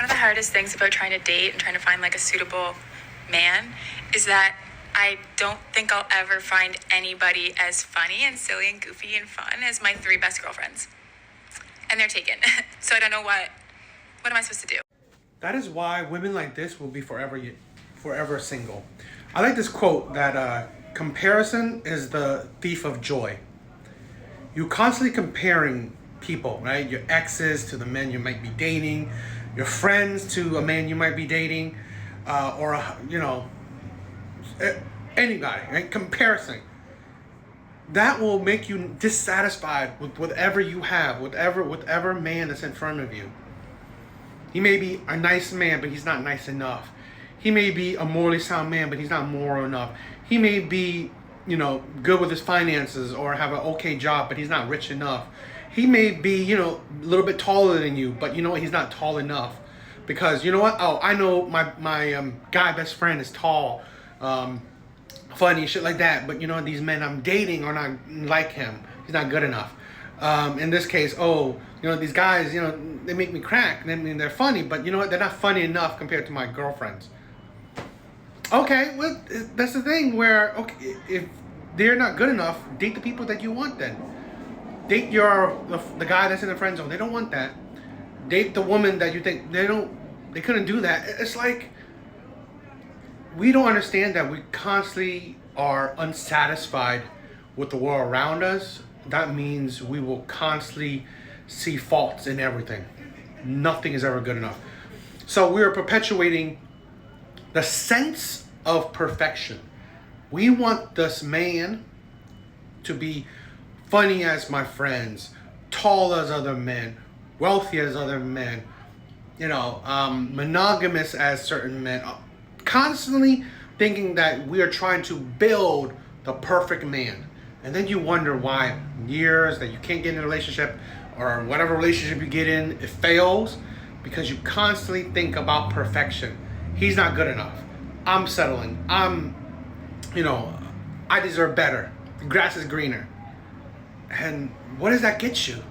One of the hardest things about trying to date and trying to find like a suitable man is that I don't think I'll ever find anybody as funny and silly and goofy and fun as my 3 best girlfriends. And they're taken. So I don't know what am I supposed to do? That is why women like this will be forever single. I like this quote that comparison is the thief of joy. You constantly comparing people, right? Your exes to the men you might be dating, your friends to a man you might be dating, or anybody, right? Comparison. That will make you dissatisfied with whatever you have, whatever man that's in front of you. He may be a nice man, but he's not nice enough. He may be a morally sound man, but he's not moral enough. He may be, good with his finances or have an okay job, but he's not rich enough. He may be, a little bit taller than you, but you know what? He's not tall enough. Because you know what? Oh, I know my guy best friend is tall, funny, shit like that. But these men I'm dating are not like him. He's not good enough. In this case, these guys, they make me crack. I mean, they're funny, but you know what? They're not funny enough compared to my girlfriends. Okay, well, that's the thing where, okay, if they're not good enough, date the people that you want then. Date the guy that's in the friend zone. They don't want that. Date the woman that you think they couldn't do that. It's like, we don't understand that we constantly are unsatisfied with the world around us. That means we will constantly see faults in everything. Nothing is ever good enough. So we are perpetuating the sense of perfection. We want this man to be funny as my friends, tall as other men, wealthy as other men, monogamous as certain men. Constantly thinking that we are trying to build the perfect man. And then you wonder why years that you can't get in a relationship or whatever relationship you get in, it fails because you constantly think about perfection. He's not good enough. I'm settling. I deserve better. The grass is greener. And what does that get you?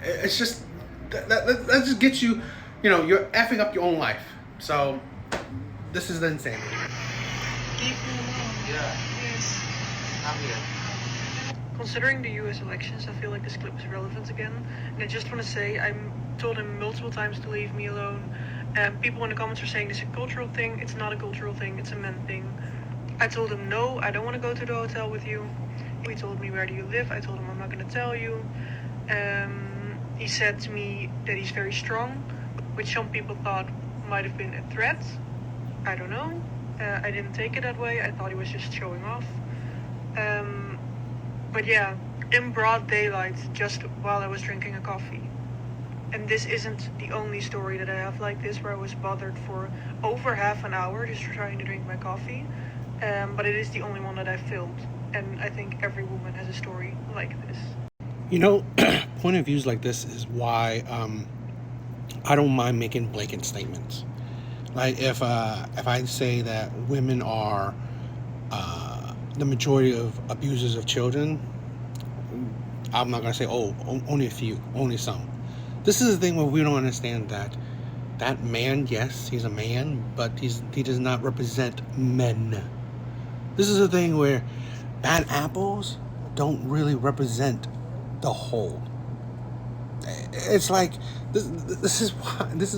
It's just, that just gets you, you're effing up your own life. So, this is the insanity. Yeah. Yes. I'm here. Considering the US elections, I feel like this clip is relevant again. And I just want to say, I told him multiple times to leave me alone. People in the comments are saying it's a cultural thing. It's not a cultural thing, it's a men thing. I told him, no, I don't want to go to the hotel with you. He told me, where do you live? I told him, I'm not going to tell you. He said to me that he's very strong, which some people thought might have been a threat. I don't know. I didn't take it that way. I thought he was just showing off. But yeah, in broad daylight, just while I was drinking a coffee. And this isn't the only story that I have like this, where I was bothered for over half an hour just trying to drink my coffee. But it is the only one that I filmed. And I think every woman has a story like this. Point of views like this is why I don't mind making blanket statements. Like if I say that women are the majority of abusers of children, I'm not gonna say only a few, only some. This is the thing where we don't understand that man, yes, he's a man, but he does not represent men. This is the thing where bad apples don't really represent the whole. It's like this is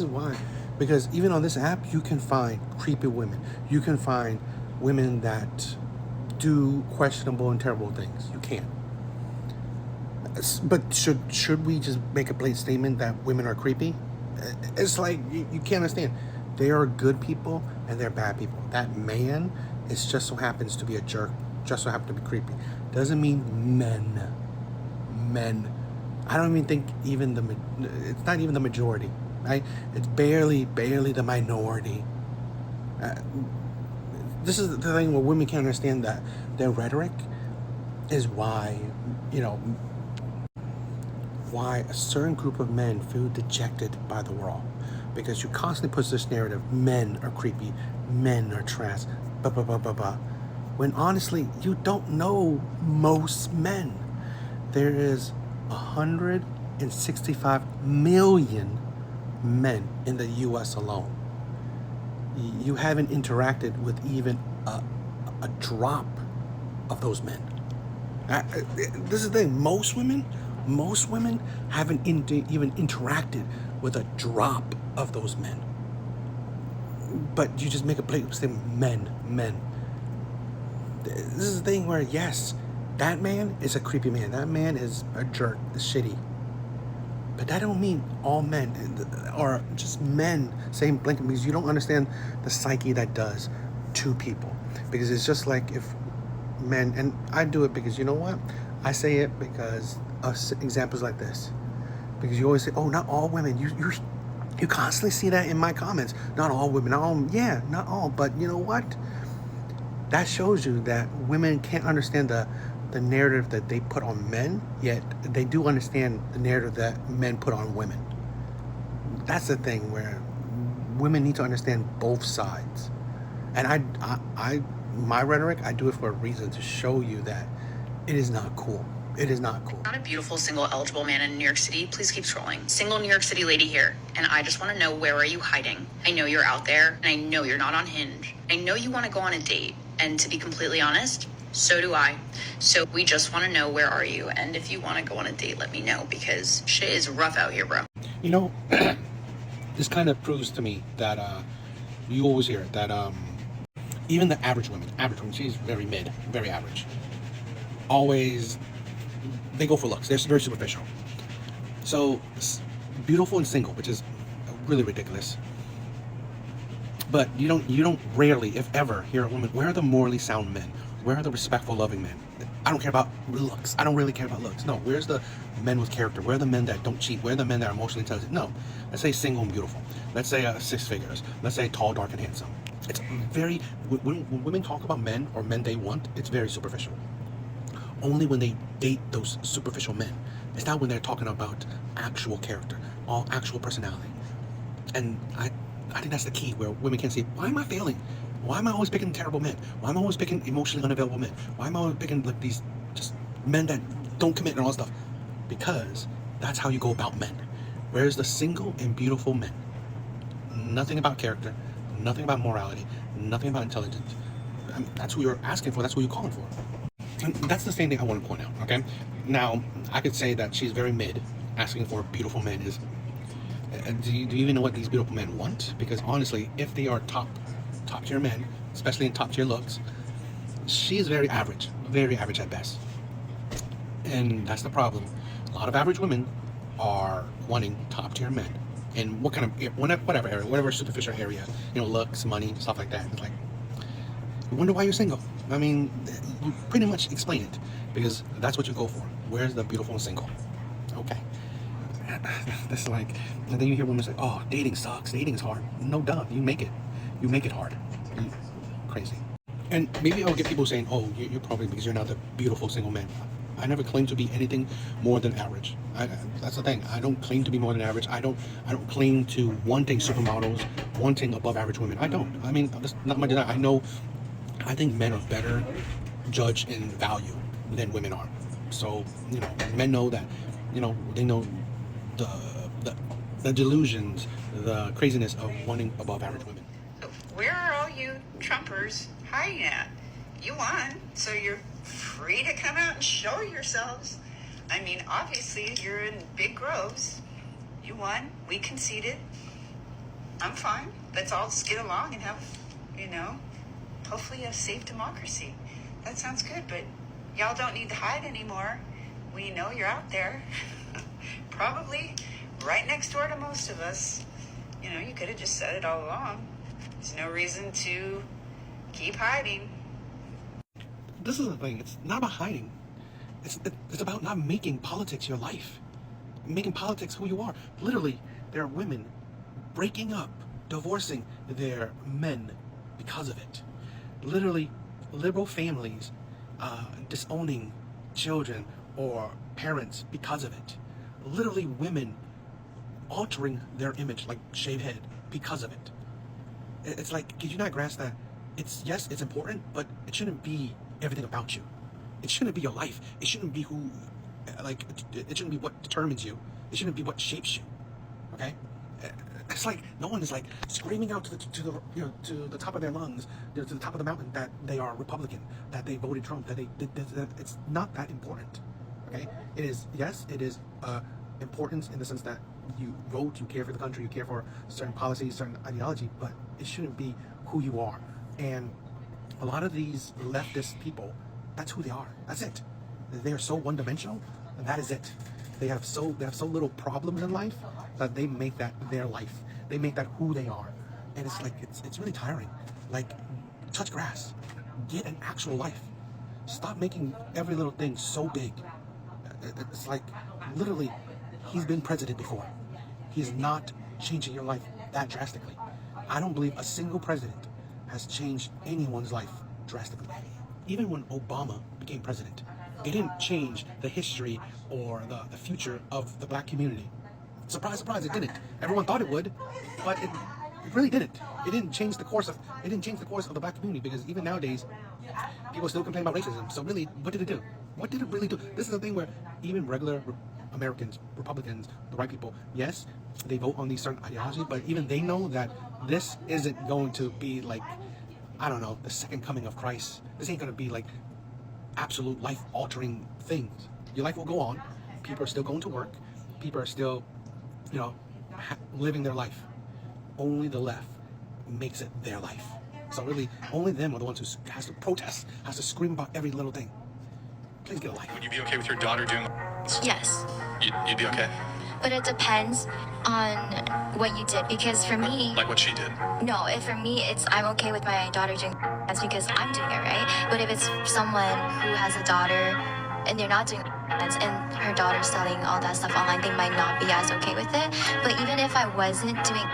why. Because even on this app, you can find creepy women. You can find women that do questionable and terrible things. You can. But should we just make a blatant statement that women are creepy? It's like, you can't understand. They are good people and they're bad people. That man just so happens to be a jerk, just so happens to be creepy. Doesn't mean men. I don't even think it's not even the majority. Right? It's barely the minority. This is the thing where women can't understand that their rhetoric is why a certain group of men feel dejected by the world. Because you constantly push this narrative, men are creepy, men are trash, blah, blah, blah, blah, blah. When honestly, you don't know most men. There is 165 million men in the U.S. alone. You haven't interacted with even a drop of those men. This is the thing. Most women haven't even interacted with a drop of those men. But you just make a blatant statement, men. This is the thing where, yes, that man is a creepy man. That man is a jerk, is shitty. But that don't mean all men, or just men saying blanket, because you don't understand the psyche that does to people. Because it's just like if men, and I do it because, you know what? I say it because of examples like this. Because you always say, oh, not all women. You constantly see that in my comments. Not all women. Not all. Yeah, not all. But you know what? That shows you that women can't understand the narrative that they put on men, yet they do understand the narrative that men put on women. That's the thing where women need to understand both sides. And I my rhetoric, I do it for a reason, to show you that it is not cool. It is not cool. Not a beautiful, single, eligible man in New York City. Please keep scrolling. Single New York City lady here. And I just want to know, where are you hiding? I know you're out there, and I know you're not on Hinge. I know you want to go on a date. And to be completely honest, so do I. So we just want to know, where are you? And if you want to go on a date, let me know, because shit is rough out here, bro. You know, this kind of proves to me that you always hear it, that even the average woman, she's very mid, very average. Always, they go for looks. They're very superficial. So, beautiful and single, which is really ridiculous. But you don't rarely, if ever, hear a woman, where are the morally sound men? Where are the respectful, loving men? I don't care about looks. I don't really care about looks. No, where's the men with character? Where are the men that don't cheat? Where are the men that are emotionally intelligent? No. Let's say single and beautiful. Let's say 6 figures. Let's say tall, dark, and handsome. It's very, when women talk about men or men they want, it's very superficial. Only when they date those superficial men. It's not when they're talking about actual character, all actual personality. And I think that's the key, where women can say, why am I failing? Why am I always picking terrible men? Why am I always picking emotionally unavailable men? Why am I always picking like these just men that don't commit and all that stuff? Because that's how you go about men. Whereas the single and beautiful men, nothing about character, nothing about morality, nothing about intelligence. I mean, that's who you're asking for, that's who you're calling for. And that's the same thing I want to point out, okay? Now, I could say that she's very mid, asking for beautiful men is... Do you even know what these beautiful men want? Because honestly, if they are top tier men, especially in top tier looks, she is very average at best. And that's the problem. A lot of average women are wanting top tier men. And what kind of, whatever area, whatever superficial area, looks, money, stuff like that. It's like, you wonder why you're single. I mean, you pretty much explain it, because that's what you go for. Where's the beautiful and single? Okay. That's like, and then you hear women say, oh, dating sucks, dating is hard. No doubt, you make it hard. Crazy. And maybe I'll get people saying, oh, you're probably because you're not the beautiful single man. I never claim to be anything more than average. That's the thing. I don't claim to be more than average. I don't claim to wanting supermodels, wanting above average women. I don't. I mean, that's not my denial. I think men are better judged in value than women are. So, men know that, they know the delusions, the craziness of wanting above average women. Where are all you Trumpers hiding at? You won, so you're free to come out and show yourselves. I mean, obviously, you're in big groves. You won. We conceded. I'm fine. Let's all just get along and have, hopefully a safe democracy. That sounds good, but y'all don't need to hide anymore. We know you're out there. Probably right next door to most of us. You could have just said it all along. There's no reason to keep hiding. This is the thing. It's not about hiding. It's about not making politics your life. Making politics who you are. Literally, there are women breaking up, divorcing their men because of it. Literally, liberal families disowning children or parents because of it. Literally, women altering their image, like shaved head, because of it. It's like, did you not grasp that? It's important, but it shouldn't be everything about you. It shouldn't be your life. It shouldn't be it shouldn't be what determines you. It shouldn't be what shapes you. Okay? It's like no one is like screaming out to the top of their lungs, to the top of the mountain that they are Republican, that they voted Trump, that it's not that important. Okay, it is, yes, it is importance in the sense that you vote, you care for the country, you care for certain policies, certain ideology, but it shouldn't be who you are. And a lot of these leftist people, that's who they are. That's it. They are so one-dimensional, and that is it. They have so little problems in life that they make that their life. They make that who they are, and it's like it's really tiring. Like, touch grass, get an actual life. Stop making every little thing so big. It's like, literally, he's been president before. He's not changing your life that drastically. I don't believe a single president has changed anyone's life drastically. Even when Obama became president, it didn't change the history or the future of the black community. Surprise, surprise, it didn't. Everyone thought it would, but it really didn't. It didn't change the course of the black community, because even nowadays, people still complain about racism. So really, what did it do? What did it really do? This is the thing where even regular Americans, Republicans, the white people, yes, they vote on these certain ideologies, but even they know that this isn't going to be like, I don't know, the second coming of Christ. This ain't going to be like absolute life-altering things. Your life will go on. People are still going to work. People are still, living their life. Only the left makes it their life. So really, only them are the ones who has to protest, has to scream about every little thing. Please get a life. Would you be okay with your daughter doing this? Yes, You'd be okay? but it depends on what you did, because for me, Like what she did? no, if for me, I'm okay with my daughter doing that's because I'm doing it, right? But if it's someone who has a daughter and they're not doing and her daughter's selling all that stuff online, they might not be as okay with it. But even if I wasn't doing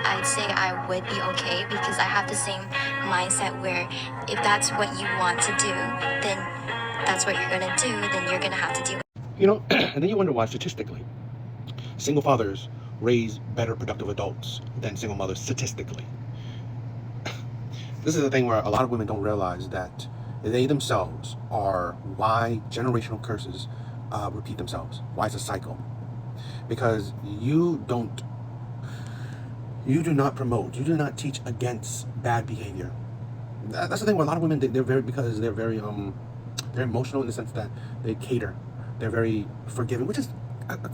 I'd say I would be okay, because I have the same mindset where if that's what you want to do, then that's what you're gonna do, then you're gonna have to do it. And then you wonder why statistically, single fathers raise better productive adults than single mothers statistically. This is the thing where a lot of women don't realize that they themselves are why generational curses repeat themselves. Why it's a cycle. Because you do not promote, you do not teach against bad behavior. That's the thing where a lot of women, they're very emotional in the sense that they cater. They're very forgiving, which is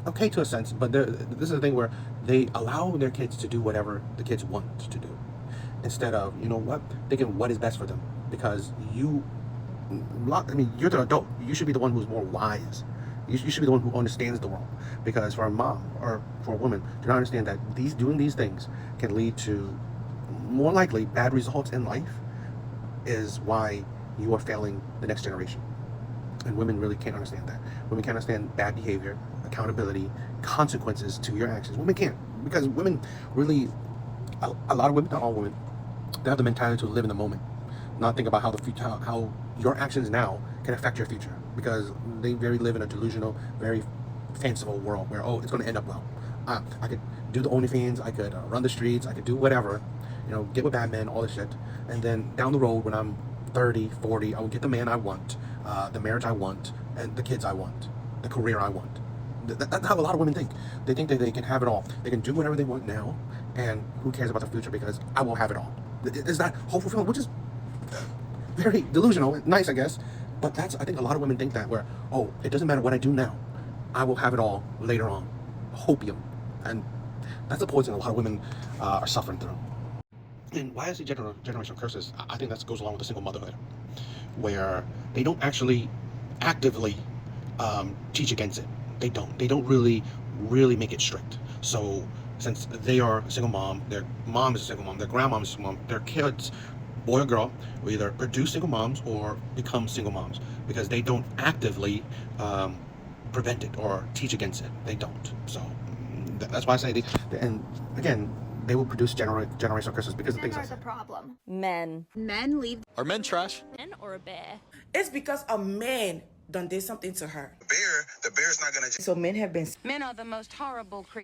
okay to a sense, but this is the thing where they allow their kids to do whatever the kids want to do, instead of, thinking what is best for them. Because you're the adult. You should be the one who's more wise. You should be the one who understands the world. Because for a mom or for a woman to not understand that doing these things can lead to more likely bad results in life is why you are failing the next generation. And women really can't understand that. Women can't understand bad behavior, accountability, consequences to your actions. Women can't, because women really, a lot of women, not all women, they have the mentality to live in the moment, not think about how your actions now can affect your future, because they live in a delusional, very fanciful world where, it's going to end up well. I could do the OnlyFans, I could run the streets, I could do whatever, get with bad men, all this shit, and then down the road when I'm 30, 40, I will get the man I want, the marriage I want, and the kids I want, the career I want. That's how a lot of women think. They think that they can have it all. They can do whatever they want now, and who cares about the future, because I will have it all. Is that hopeful feeling, which is very delusional, nice, I guess, but I think a lot of women think that, where, it doesn't matter what I do now, I will have it all later on. Hopium. And that's the poison a lot of women are suffering through. And why I say generational curses, I think that goes along with the single motherhood, where they don't actually actively teach against it. They don't really make it strict. So since they are a single mom, their mom is a single mom, their grandmom is a single mom, their kids, boy or girl, will either produce single moms or become single moms, because they don't actively prevent it or teach against it. They don't. So that's why I say and again, they will produce generational curses because of things like that. Problem. Men leave. Are men trash? Men or a bear? It's because a man done did something to her. The bear's not gonna. So men have been. Men are the most horrible creatures.